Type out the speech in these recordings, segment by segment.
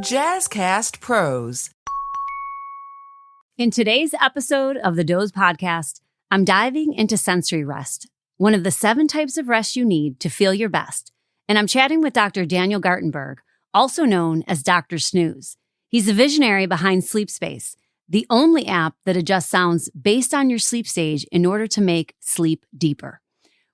Jazzcast Pros. In today's episode of the Doze podcast, I'm diving into sensory rest, one of the 7 types of rest you need to feel your best. And I'm chatting with Dr. Daniel Gartenberg, also known as Dr. Snooze. He's the visionary behind SleepSpace, the only app that adjusts sounds based on your sleep stage in order to make sleep deeper.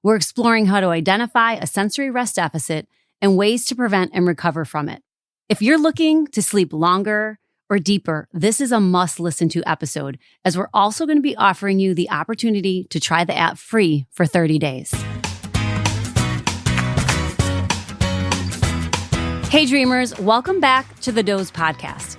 We're exploring how to identify a sensory rest deficit and ways to prevent and recover from it. If you're looking to sleep longer or deeper, this is a must-listen to episode, as we're also going to be offering you the opportunity to try the app free for 30 days. Hey dreamers, welcome back to the Doze podcast,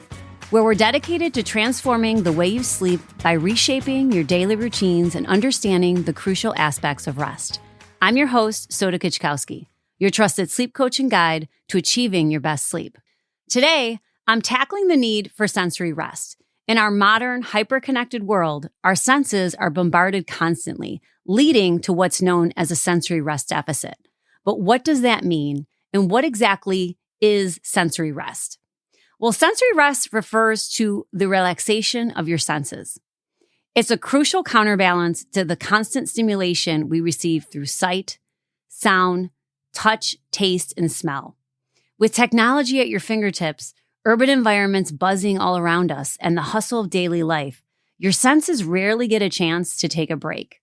where we're dedicated to transforming the way you sleep by reshaping your daily routines and understanding the crucial aspects of rest. I'm your host, Kuczkowski, your trusted sleep coach and guide to achieving your best sleep. Today, I'm tackling the need for sensory rest. In our modern, hyper-connected world, our senses are bombarded constantly, leading to what's known as a sensory rest deficit. But what does that mean, and what exactly is sensory rest? Well, sensory rest refers to the relaxation of your senses. It's a crucial counterbalance to the constant stimulation we receive through sight, sound, touch, taste, and smell. With technology at your fingertips, urban environments buzzing all around us, and the hustle of daily life, your senses rarely get a chance to take a break.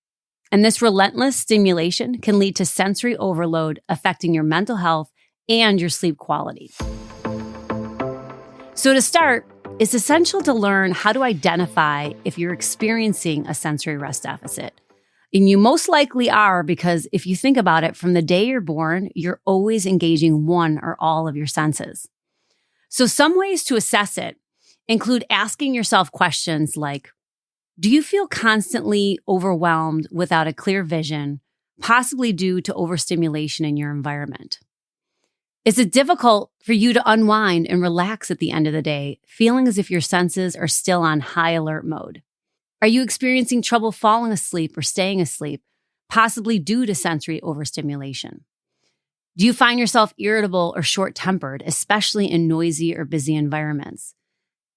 And this relentless stimulation can lead to sensory overload, affecting your mental health and your sleep quality. So to start, it's essential to learn how to identify if you're experiencing a sensory rest deficit. And you most likely are, because if you think about it, from the day you're born, you're always engaging one or all of your senses. So some ways to assess it include asking yourself questions like, do you feel constantly overwhelmed without a clear vision, possibly due to overstimulation in your environment? Is it difficult for you to unwind and relax at the end of the day, feeling as if your senses are still on high alert mode? Are you experiencing trouble falling asleep or staying asleep, possibly due to sensory overstimulation? Do you find yourself irritable or short-tempered, especially in noisy or busy environments?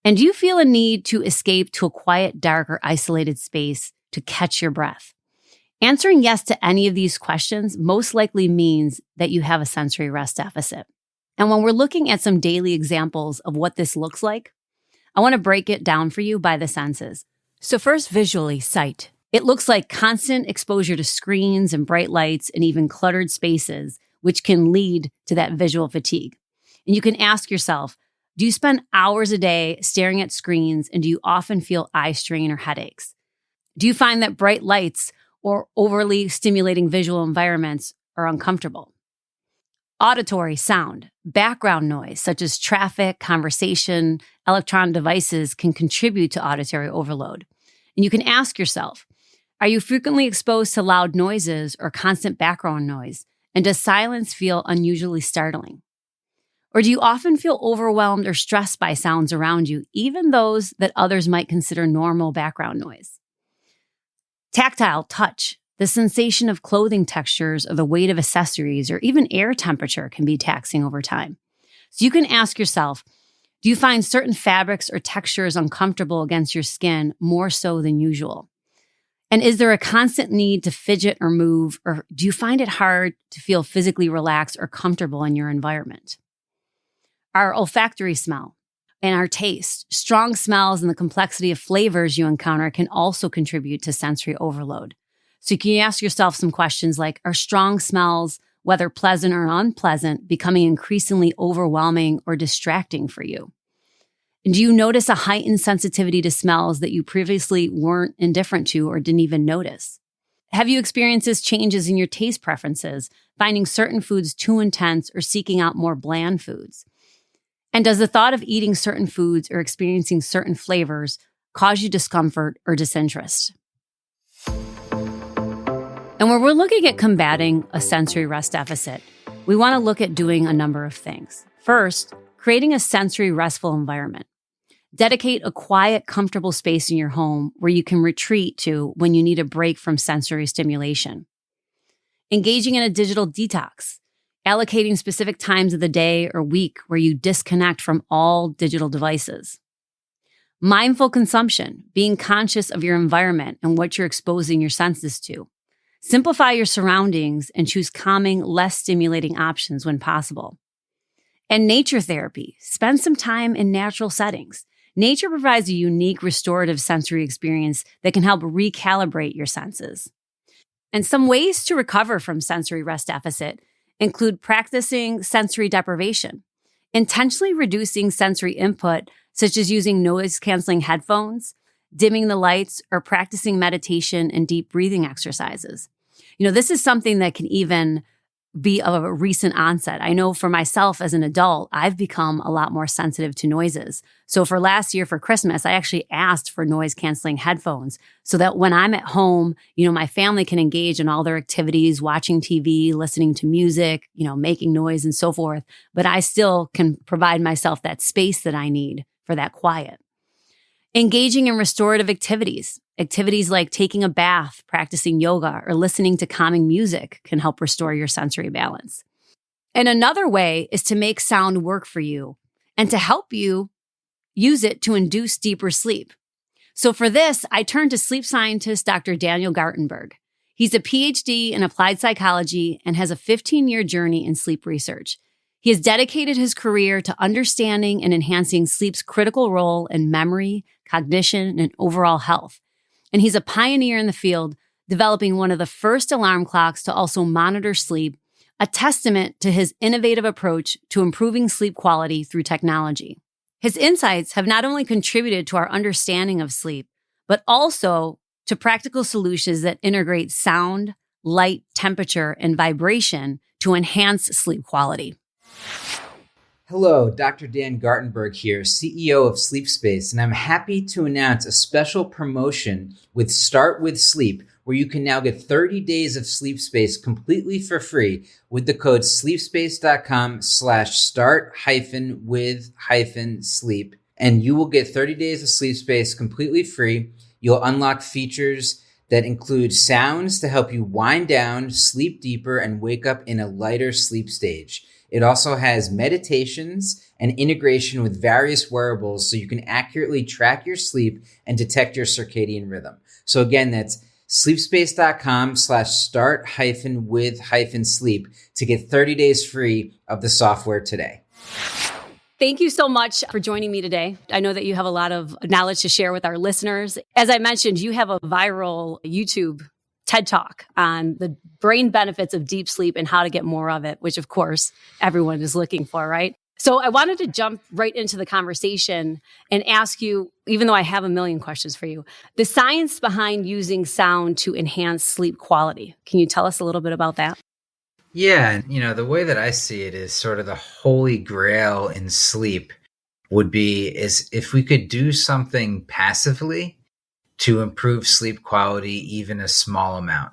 And do you feel a need to escape to a quiet, dark, or isolated space to catch your breath? Answering yes to any of these questions most likely means that you have a sensory rest deficit. And when we're looking at some daily examples of what this looks like, I want to break it down for you by the senses. So first, visually, sight. It looks like constant exposure to screens and bright lights and even cluttered spaces, which can lead to that visual fatigue. And you can ask yourself, do you spend hours a day staring at screens, and do you often feel eye strain or headaches? Do you find that bright lights or overly stimulating visual environments are uncomfortable? Auditory, sound. Background noise, such as traffic, conversation, electronic devices, can contribute to auditory overload. And you can ask yourself, are you frequently exposed to loud noises or constant background noise? And does silence feel unusually startling? Or do you often feel overwhelmed or stressed by sounds around you, even those that others might consider normal background noise? Tactile, touch. The sensation of clothing textures or the weight of accessories or even air temperature can be taxing over time. So you can ask yourself, do you find certain fabrics or textures uncomfortable against your skin more so than usual? And is there a constant need to fidget or move, or do you find it hard to feel physically relaxed or comfortable in your environment? Our olfactory smell and our taste. Strong smells and the complexity of flavors you encounter can also contribute to sensory overload. So you can ask yourself some questions like, are strong smells, whether pleasant or unpleasant, becoming increasingly overwhelming or distracting for you? And do you notice a heightened sensitivity to smells that you previously weren't indifferent to or didn't even notice? Have you experienced changes in your taste preferences, finding certain foods too intense or seeking out more bland foods? And does the thought of eating certain foods or experiencing certain flavors cause you discomfort or disinterest? And when we're looking at combating a sensory rest deficit, we want to look at doing a number of things. First, creating a sensory restful environment. Dedicate a quiet, comfortable space in your home where you can retreat to when you need a break from sensory stimulation. Engaging in a digital detox. allocating specific times of the day or week where you disconnect from all digital devices. Mindful consumption, being conscious of your environment and what you're exposing your senses to. Simplify your surroundings and choose calming, less stimulating options when possible. And nature therapy, spend some time in natural settings. Nature provides a unique restorative sensory experience that can help recalibrate your senses. And some ways to recover from sensory rest deficit include practicing sensory deprivation, intentionally reducing sensory input, such as using noise-canceling headphones, dimming the lights, or practicing meditation and deep breathing exercises. This is something that can even be of a recent onset. I know for myself as an adult, I've become a lot more sensitive to noises. So for last year for Christmas, I actually asked for noise-canceling headphones so that when I'm at home, my family can engage in all their activities, watching TV, listening to music, making noise and so forth. But I still can provide myself that space that I need for that quiet. Engaging in restorative activities like taking a bath, practicing yoga, or listening to calming music can help restore your sensory balance. And another way is to make sound work for you and to help you use it to induce deeper sleep. So for this, I turned to sleep scientist Dr. Daniel Gartenberg. He's a PhD in applied psychology and has a 15-year journey in sleep research. He has dedicated his career to understanding and enhancing sleep's critical role in memory, cognition, and overall health. And he's a pioneer in the field, developing one of the first alarm clocks to also monitor sleep, a testament to his innovative approach to improving sleep quality through technology. His insights have not only contributed to our understanding of sleep, but also to practical solutions that integrate sound, light, temperature, and vibration to enhance sleep quality. Hello, Dr. Dan Gartenberg here, CEO of SleepSpace, and I'm happy to announce a special promotion with Start With Sleep, where you can now get 30 days of SleepSpace completely for free with the code sleepspace.com/start-with-sleep, and you will get 30 days of SleepSpace completely free. You'll unlock features that include sounds to help you wind down, sleep deeper, and wake up in a lighter sleep stage. It also has meditations and integration with various wearables so you can accurately track your sleep and detect your circadian rhythm. So again, that's sleepspace.com/start-with-sleep to get 30 days free of the software today. Thank you so much for joining me today. I know that you have a lot of knowledge to share with our listeners. As I mentioned, you have a viral YouTube TED Talk on the brain benefits of deep sleep and how to get more of it, which of course everyone is looking for, right? So I wanted to jump right into the conversation and ask you, even though I have a million questions for you, the science behind using sound to enhance sleep quality. Can you tell us a little bit about that? Yeah, the way that I see it is sort of the holy grail in sleep would be is if we could do something passively to improve sleep quality, even a small amount.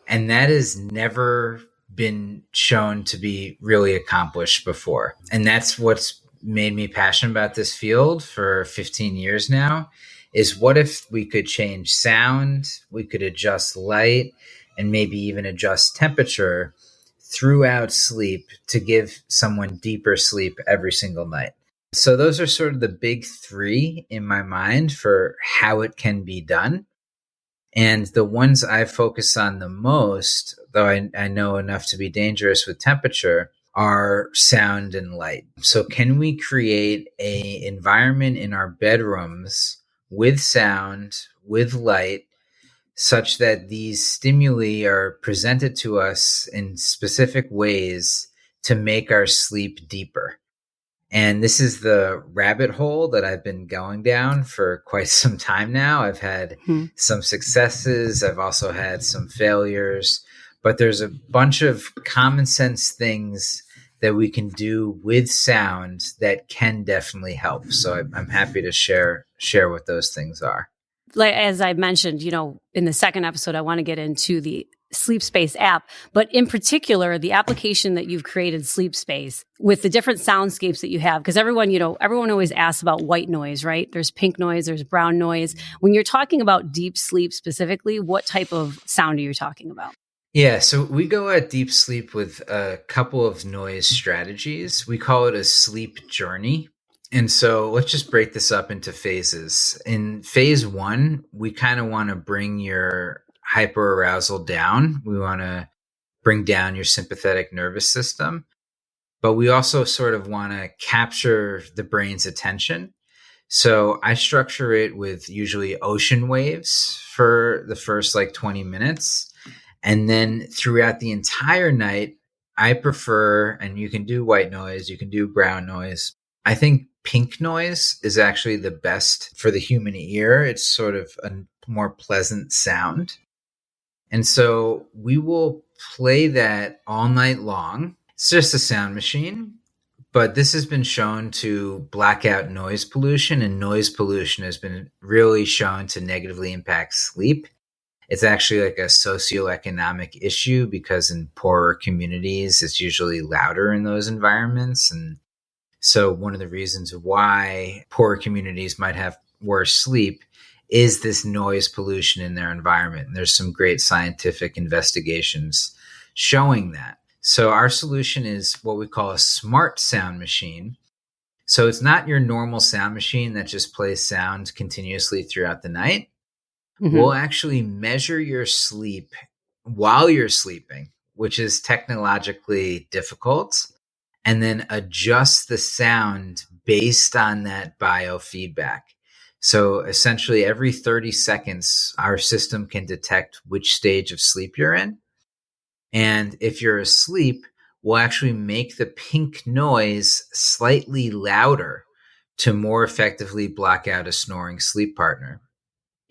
And that has never been shown to be really accomplished before. And that's what's made me passionate about this field for 15 years now, is what if we could change sound, we could adjust light, and maybe even adjust temperature throughout sleep to give someone deeper sleep every single night. So those are sort of the big three in my mind for how it can be done. And the ones I focus on the most, though I know enough to be dangerous with temperature, are sound and light. So can we create an environment in our bedrooms with sound, with light, such that these stimuli are presented to us in specific ways to make our sleep deeper? And this is the rabbit hole that I've been going down for quite some time now. I've had some successes. I've also had some failures, but there's a bunch of common sense things that we can do with sound that can definitely help. So I'm happy to share what those things are. Like, as I mentioned, in the second episode, I want to get into the SleepSpace app, but in particular, the application that you've created, SleepSpace, with the different soundscapes that you have. Because everyone always asks about white noise, right? There's pink noise, there's brown noise. When you're talking about deep sleep specifically, what type of sound are you talking about? Yeah, so we go at deep sleep with a couple of noise strategies. We call it a sleep journey. And so let's just break this up into phases. In phase one, we kind of want to bring your hyperarousal down. We want to bring down your sympathetic nervous system, but we also sort of want to capture the brain's attention. So I structure it with usually ocean waves for the first like 20 minutes. And then throughout the entire night, I prefer, and you can do white noise, you can do brown noise. I think pink noise is actually the best for the human ear. It's sort of a more pleasant sound. And so we will play that all night long. It's just a sound machine, but this has been shown to black out noise pollution, and noise pollution has been really shown to negatively impact sleep. It's actually like a socioeconomic issue because in poorer communities, it's usually louder in those environments. And so one of the reasons why poorer communities might have worse sleep is this noise pollution in their environment. And there's some great scientific investigations showing that. So our solution is what we call a smart sound machine. So it's not your normal sound machine that just plays sound continuously throughout the night. Mm-hmm. We'll actually measure your sleep while you're sleeping, which is technologically difficult, and then adjust the sound based on that biofeedback. So essentially every 30 seconds, our system can detect which stage of sleep you're in. And if you're asleep, we'll actually make the pink noise slightly louder to more effectively block out a snoring sleep partner.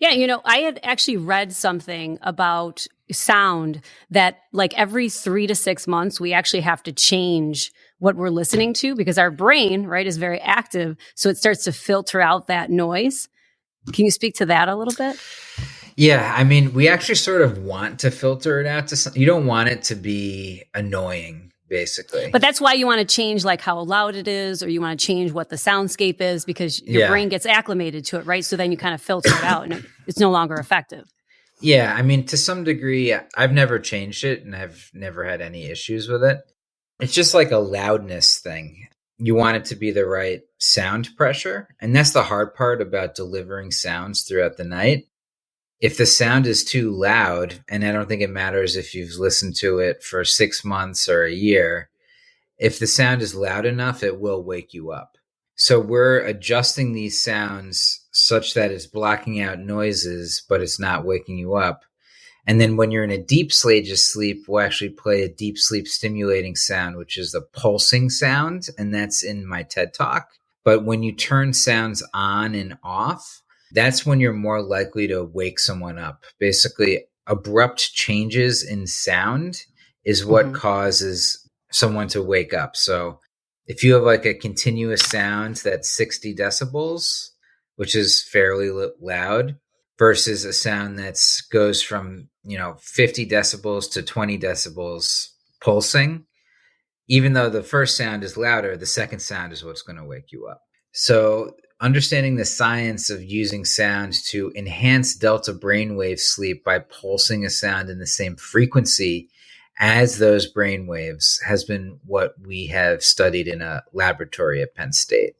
Yeah, I had actually read something about sound that like every 3 to 6 months, we actually have to change what we're listening to because our brain, right, is very active. So it starts to filter out that noise. Can you speak to that a little bit? Yeah, I mean, we actually sort of want to filter it out to some, you don't want it to be annoying, basically. But that's why you want to change like how loud it is, or you want to change what the soundscape is because your brain gets acclimated to it, right? So then you kind of filter it out and it's no longer effective. Yeah, I mean, to some degree, I've never changed it and I've never had any issues with it. It's just like a loudness thing. You want it to be the right sound pressure. And that's the hard part about delivering sounds throughout the night. If the sound is too loud, and I don't think it matters if you've listened to it for 6 months or a year, if the sound is loud enough, it will wake you up. So we're adjusting these sounds such that it's blocking out noises, but it's not waking you up. And then when you're in a deep stage of sleep, we'll actually play a deep sleep stimulating sound, which is the pulsing sound. And that's in my TED Talk. But when you turn sounds on and off, that's when you're more likely to wake someone up. Basically, abrupt changes in sound is what causes someone to wake up. So if you have like a continuous sound that's 60 decibels, which is fairly loud, versus a sound that goes from 50 decibels to 20 decibels pulsing, even though the first sound is louder, the second sound is what's going to wake you up. So understanding the science of using sound to enhance delta brainwave sleep by pulsing a sound in the same frequency as those brainwaves has been what we have studied in a laboratory at Penn State.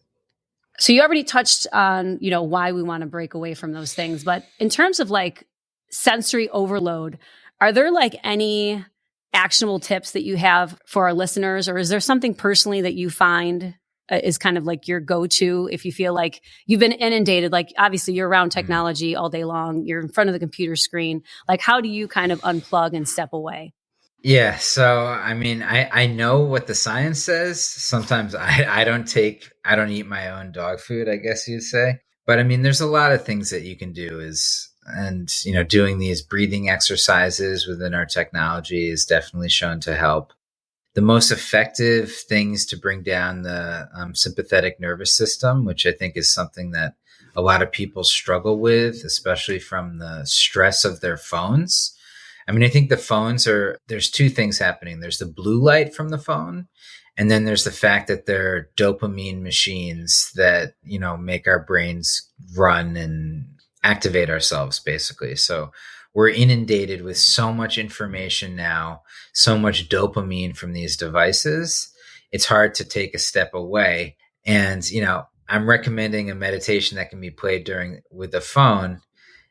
So you already touched on, why we want to break away from those things. But in terms of like sensory overload, are there like any actionable tips that you have for our listeners? Or is there something personally that you find is kind of like your go-to if you feel like you've been inundated? Like obviously you're around technology all day long. You're in front of the computer screen. Like how do you kind of unplug and step away? Yeah. So, I mean, I know what the science says. Sometimes I don't eat my own dog food, I guess you'd say. But I mean, there's a lot of things that you can do doing these breathing exercises within our technology is definitely shown to help. The most effective things to bring down the sympathetic nervous system, which I think is something that a lot of people struggle with, especially from the stress of their phones. I mean, I think there's two things happening. There's the blue light from the phone, and then there's the fact that they're dopamine machines that, make our brains run and activate ourselves, basically. So we're inundated with so much information now, so much dopamine from these devices. It's hard to take a step away. And, I'm recommending a meditation that can be played with the phone.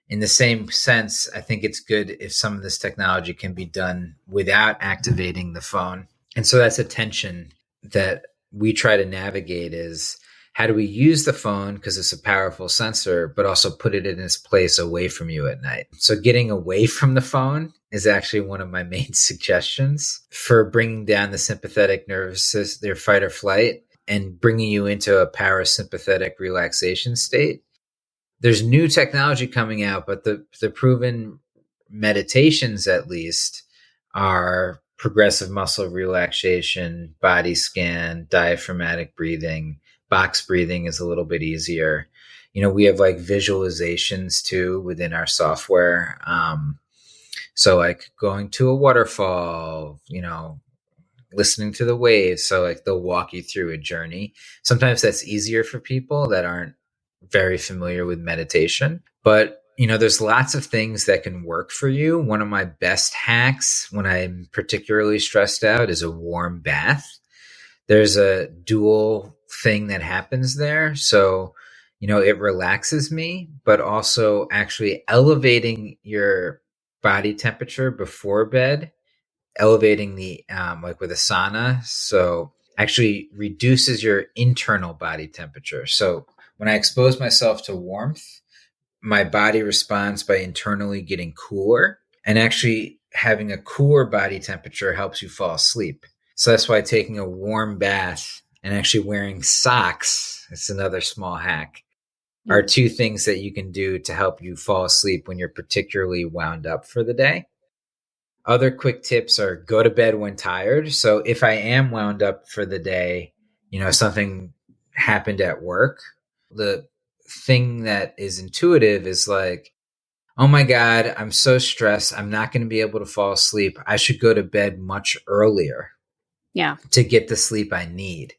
In the same sense, I think it's good if some of this technology can be done without activating the phone. And so that's a tension that we try to navigate, is how do we use the phone because it's a powerful sensor, but also put it in its place away from you at night. So getting away from the phone is actually one of my main suggestions for bringing down the sympathetic nervous system, their fight or flight, and bringing you into a parasympathetic relaxation state. There's new technology coming out, but the proven meditations, at least, are progressive muscle relaxation, body scan, diaphragmatic breathing. Box breathing is a little bit easier. We have like visualizations too within our software. So like going to a waterfall, listening to the waves. So like they'll walk you through a journey. Sometimes that's easier for people that aren't very familiar with meditation, but there's lots of things that can work for you. One of my best hacks when I'm particularly stressed out is a warm bath. There's a dual thing that happens there. So, it relaxes me, but also actually elevating your body temperature before bed, elevating the, like with a sauna. So actually reduces your internal body temperature. So when I expose myself to warmth, my body responds by internally getting cooler, and actually having a cooler body temperature helps you fall asleep. So that's why taking a warm bath and actually wearing socks, it's another small hack, are two things that you can do to help you fall asleep when you're particularly wound up for the day. Other quick tips are go to bed when tired. So if I am wound up for the day, something happened at work, the thing that is intuitive is like, oh my God, I'm so stressed. I'm not going to be able to fall asleep. I should go to bed much earlier. Yeah. To get the sleep I need.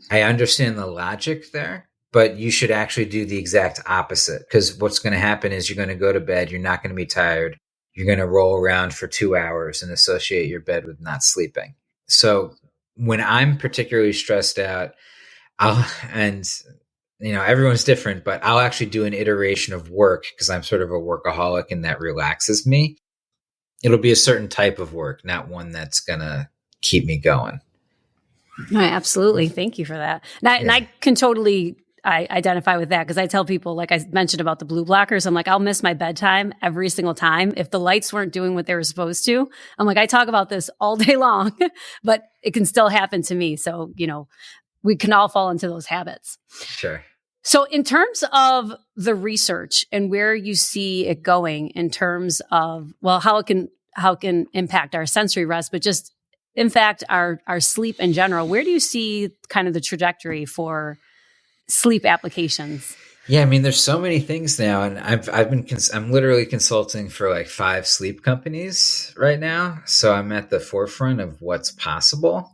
I understand the logic there, but you should actually do the exact opposite, because what's going to happen is you're going to go to bed. You're not going to be tired. You're going to roll around for 2 hours and associate your bed with not sleeping. So when I'm particularly stressed out, everyone's different, but I'll actually do an iteration of work because I'm sort of a workaholic and that relaxes me. It'll be a certain type of work, not one that's going to keep me going. Right, absolutely. Thank you for that. And I can totally identify with that, because I tell people, like I mentioned about the blue blockers, I'm like, I'll miss my bedtime every single time if the lights weren't doing what they were supposed to. I'm like, I talk about this all day long, but it can still happen to me. So, we can all fall into those habits. Sure. So in terms of the research and where you see it going in terms of, well, how it can impact our sensory rest, but just in fact, our sleep in general, where do you see kind of the trajectory for sleep applications? Yeah, I mean, there's so many things now, and I'm literally consulting for like 5 sleep companies right now. So I'm at the forefront of what's possible.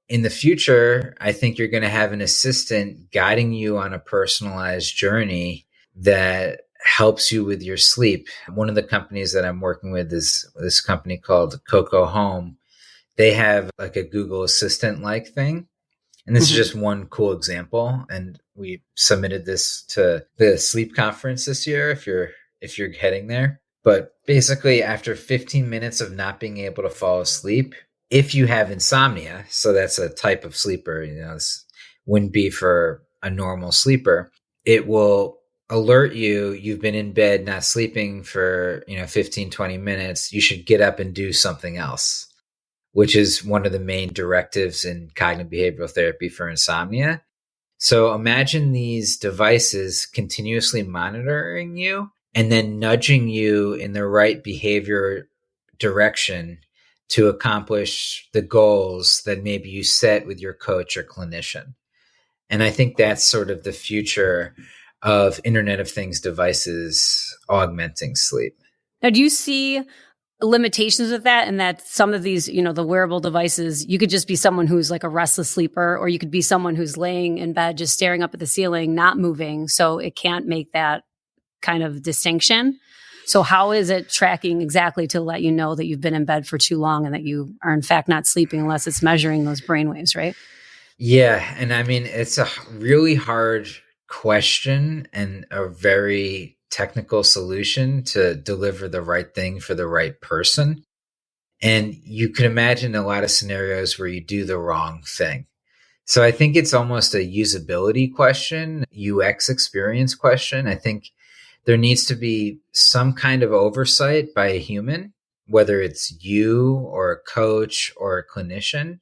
In the future, I think you're going to have an assistant guiding you on a personalized journey that helps you with your sleep. One of the companies that I'm working with is this company called Coco Home. They have like a Google Assistant like thing. And this is just one cool example. And we submitted this to the sleep conference this year if you're heading there. But basically, after 15 minutes of not being able to fall asleep, if you have insomnia, so that's a type of sleeper, this wouldn't be for a normal sleeper, it will alert you've been in bed not sleeping for 15, 20 minutes. You should get up and do something else, which is one of the main directives in cognitive behavioral therapy for insomnia. So imagine these devices continuously monitoring you and then nudging you in the right behavior direction to accomplish the goals that maybe you set with your coach or clinician. And I think that's sort of the future of Internet of Things devices augmenting sleep. Now, do you see limitations with that, and that some of these, the wearable devices, you could just be someone who's like a restless sleeper, or you could be someone who's laying in bed just staring up at the ceiling, not moving, so it can't make that kind of distinction? So how is it tracking exactly to let you know that you've been in bed for too long and that you are in fact not sleeping unless it's measuring those brainwaves, right? Yeah. And I mean, it's a really hard question and a very technical solution to deliver the right thing for the right person. And you can imagine a lot of scenarios where you do the wrong thing. So I think it's almost a usability question, UX experience question. I think there needs to be some kind of oversight by a human, whether it's you or a coach or a clinician,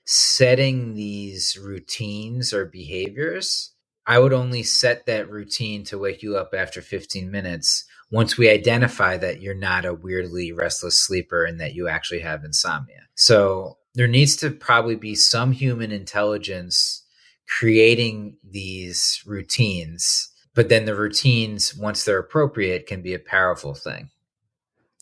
setting these routines or behaviors. I would only set that routine to wake you up after 15 minutes once we identify that you're not a weirdly restless sleeper and that you actually have insomnia. So there needs to probably be some human intelligence creating these routines, but then the routines, once they're appropriate, can be a powerful thing.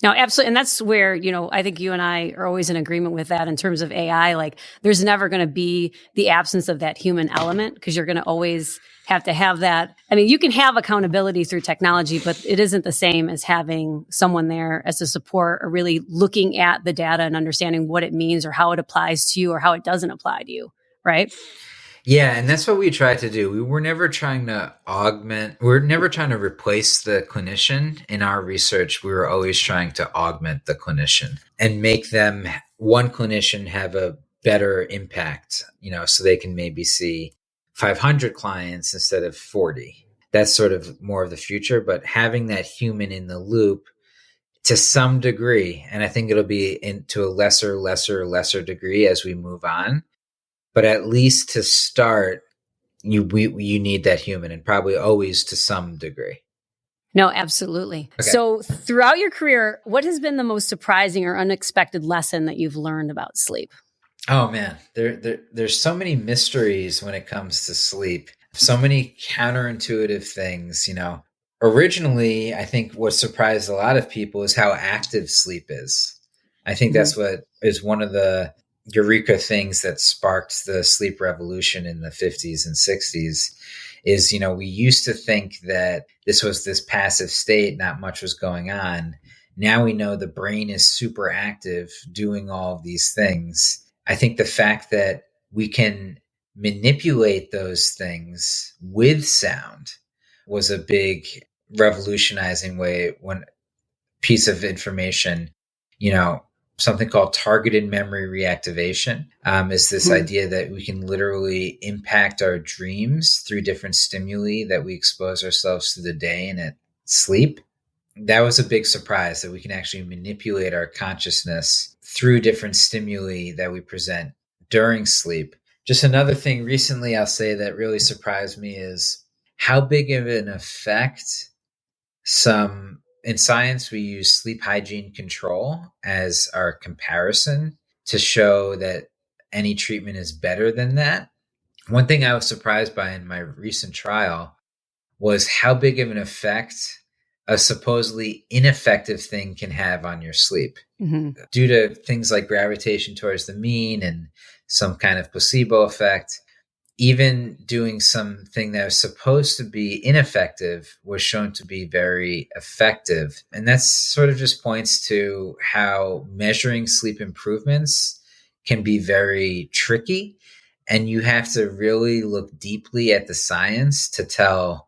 No, absolutely. And that's where, I think you and I are always in agreement with that in terms of AI. Like there's never going to be the absence of that human element because you're going to always have to have that. I mean, you can have accountability through technology, but it isn't the same as having someone there as a support or really looking at the data and understanding what it means or how it applies to you or how it doesn't apply to you. Right. Yeah, and that's what we tried to do. We were never trying to we're never trying to replace the clinician. In our research, we were always trying to augment the clinician and make them, one clinician, have a better impact, so they can maybe see 500 clients instead of 40. That's sort of more of the future, but having that human in the loop to some degree, and I think it'll be into a lesser degree as we move on. But at least to start, you need that human, and probably always to some degree. No, absolutely. Okay. So throughout your career, what has been the most surprising or unexpected lesson that you've learned about sleep? Oh man, there's so many mysteries when it comes to sleep. So many counterintuitive things, Originally, I think what surprised a lot of people is how active sleep is. I think that's what is one of the eureka things that sparked the sleep revolution in the 50s and 60s is, we used to think that this was this passive state, not much was going on. Now we know the brain is super active doing all of these things. I think the fact that we can manipulate those things with sound was a big revolutionizing piece of information, something called targeted memory reactivation is this idea that we can literally impact our dreams through different stimuli that we expose ourselves to the day and at sleep. That was a big surprise that we can actually manipulate our consciousness through different stimuli that we present during sleep. Just another thing recently I'll say that really surprised me is how big of an effect in science, we use sleep hygiene control as our comparison to show that any treatment is better than that. One thing I was surprised by in my recent trial was how big of an effect a supposedly ineffective thing can have on your sleep due to things like gravitation towards the mean and some kind of placebo effect. Even doing something that was supposed to be ineffective was shown to be very effective. And that sort of just points to how measuring sleep improvements can be very tricky. And you have to really look deeply at the science to tell,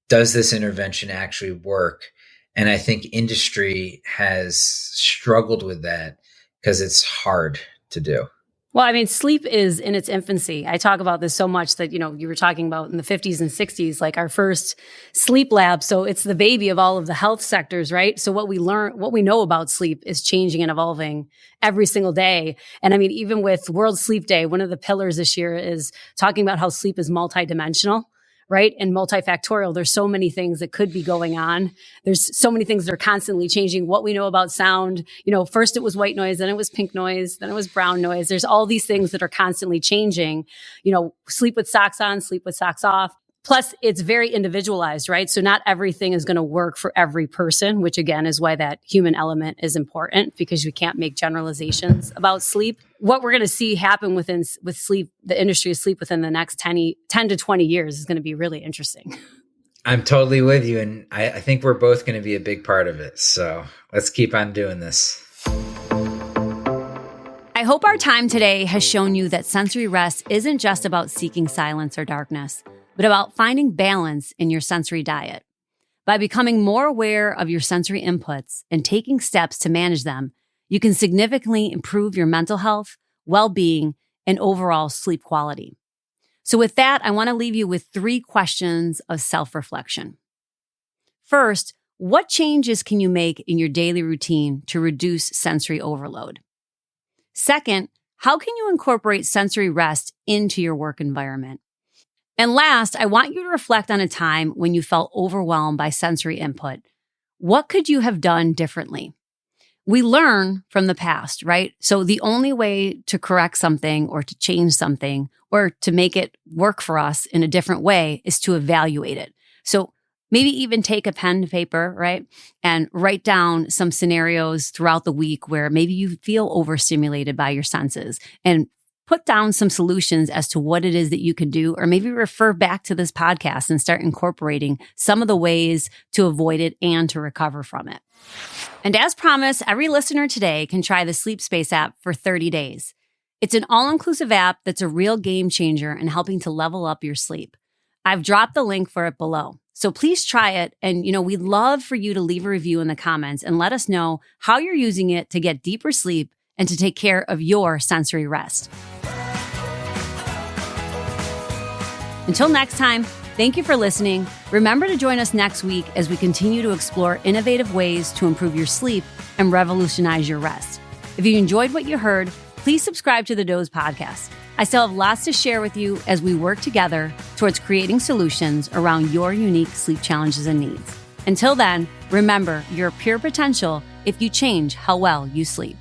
does this intervention actually work? And I think industry has struggled with that because it's hard to do. Well, I mean, sleep is in its infancy. I talk about this so much that, you were talking about in the 50s and 60s, like our first sleep lab. So it's the baby of all of the health sectors, right? So what we know about sleep is changing and evolving every single day. And I mean, even with World Sleep Day, one of the pillars this year is talking about how sleep is multidimensional. Right? And multifactorial. There's so many things that could be going on. There's so many things that are constantly changing. What we know about sound, first it was white noise, then it was pink noise, then it was brown noise. There's all these things that are constantly changing. Sleep with socks on, sleep with socks off. Plus, it's very individualized, right? So not everything is going to work for every person, which again is why that human element is important because we can't make generalizations about sleep. What we're going to see happen with sleep, the industry of sleep within the next 10 to 20 years is going to be really interesting. I'm totally with you. And I think we're both going to be a big part of it. So let's keep on doing this. I hope our time today has shown you that sensory rest isn't just about seeking silence or darkness, but about finding balance in your sensory diet. By becoming more aware of your sensory inputs and taking steps to manage them, you can significantly improve your mental health, well-being, and overall sleep quality. So with that, I want to leave you with 3 questions of self-reflection. First, what changes can you make in your daily routine to reduce sensory overload? Second, how can you incorporate sensory rest into your work environment? And last, I want you to reflect on a time when you felt overwhelmed by sensory input. What could you have done differently? We learn from the past, right? So the only way to correct something or to change something or to make it work for us in a different way is to evaluate it. So maybe even take a pen to paper, right? And write down some scenarios throughout the week where maybe you feel overstimulated by your senses and put down some solutions as to what it is that you can do, or maybe refer back to this podcast and start incorporating some of the ways to avoid it and to recover from it. And as promised, every listener today can try the SleepSpace app for 30 days. It's an all-inclusive app that's a real game changer in helping to level up your sleep. I've dropped the link for it below. So please try it. And, we'd love for you to leave a review in the comments and let us know how you're using it to get deeper sleep and to take care of your sensory rest. Until next time, thank you for listening. Remember to join us next week as we continue to explore innovative ways to improve your sleep and revolutionize your rest. If you enjoyed what you heard, please subscribe to the Doze podcast. I still have lots to share with you as we work together towards creating solutions around your unique sleep challenges and needs. Until then, remember your pure potential if you change how well you sleep.